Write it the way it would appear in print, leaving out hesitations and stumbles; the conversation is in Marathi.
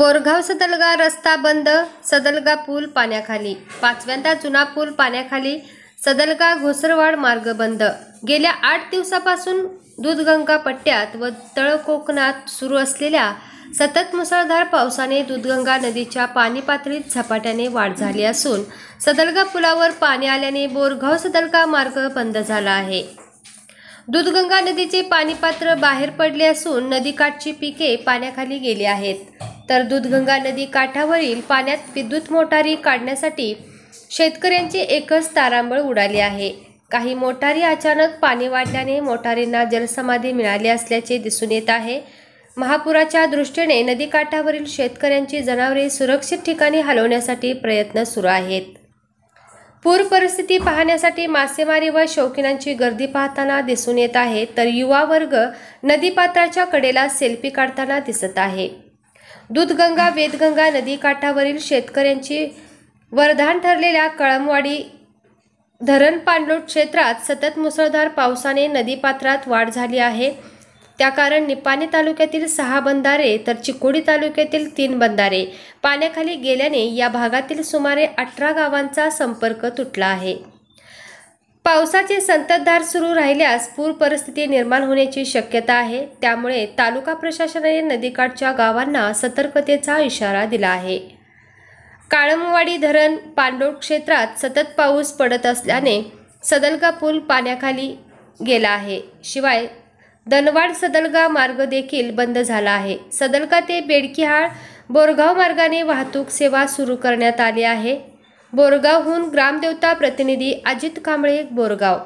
बोरगाव सदलगा रस्ता बंद, सदलगा पूल पाण्याखाली। पाचव्यांदा जुना पूल पाण्याखाली, सदलगा घोसरवाड मार्ग बंद। गेल्या 8 दिवसापासून दूधगंगा पट्ट्यात व तळ कोकणात सुरू असलेल्या सतत मुसळधार पावसाने दूधगंगा नदीच्या पाणी पातळीत झपाट्याने वाढ झाली असून सदलगा पुलावर पाणी आल्याने बोरगाव सदलगा मार्ग बंद झाला आहे। दूधगंगा नदीचे पाणी पात्र बाहेर पडले असून नदीकाठची पिके पाण्याखाली गेली आहेत, तर दूधगंगा नदी काठावरील पाण्यात विद्युत मोटारी काढण्यासाठी शेतकऱ्यांची एकच तारांबळ उडाली आहे। काही मोटारी अचानक पाणी वाढल्याने मोटारींना जलसमाधी मिळाली असल्याचे दिसून येत आहे। महापुराच्या दृष्टीने नदीकाठावरील शेतकऱ्यांची जनावरे सुरक्षित ठिकाणी हलवण्यासाठी प्रयत्न सुरू आहेत। पूर परिस्थिती पाहण्यासाठी मासेमारी व शौकीनांची गर्दी पाहताना दिसून येत आहे, तर युवा वर्ग नदीपात्राच्या कडेला सेल्फी काढताना दिसत आहे। दूधगंगा वेदगंगा नदी काठावरील शेतकऱ्यांची वरदान ठरलेल्या कळमवाडी धरण पाणलोट क्षेत्रात सतत मुसळधार पावसाने नदीपात्रात वाढ झाली आहे। त्या कारण निपाणी तालुक्यातील 6 बंधारे तर चिकोडी तालुक्यातील 3 बंधारे पाण्याखाली गेल्याने या भागातील सुमारे 18 गावांचा संपर्क तुटला आहे। पावसाची संततधार सुरू राहिल्यास पूर परिस्थिती निर्माण होण्याची शक्यता आहे, त्यामुळे तालुका प्रशासनाने नदीकाठच्या गावांना सतर्कतेचा इशारा दिला आहे। काळमवाडी धरण पाणलोट क्षेत्रात सतत पाऊस पडत असल्याने सदलगा पूल पाण्याखाली गेला आहे। शिवाय दनवाड सदलगा मार्ग देखील बंद झाला आहे। सदलगा ते बेडकीहाळ बोरगाव मार्गाने वाहतूक सेवा सुरू करण्यात आली आहे। बोरगावहून ग्रामदेवता प्रतिनिधी अजित कांबळे, बोरगाव।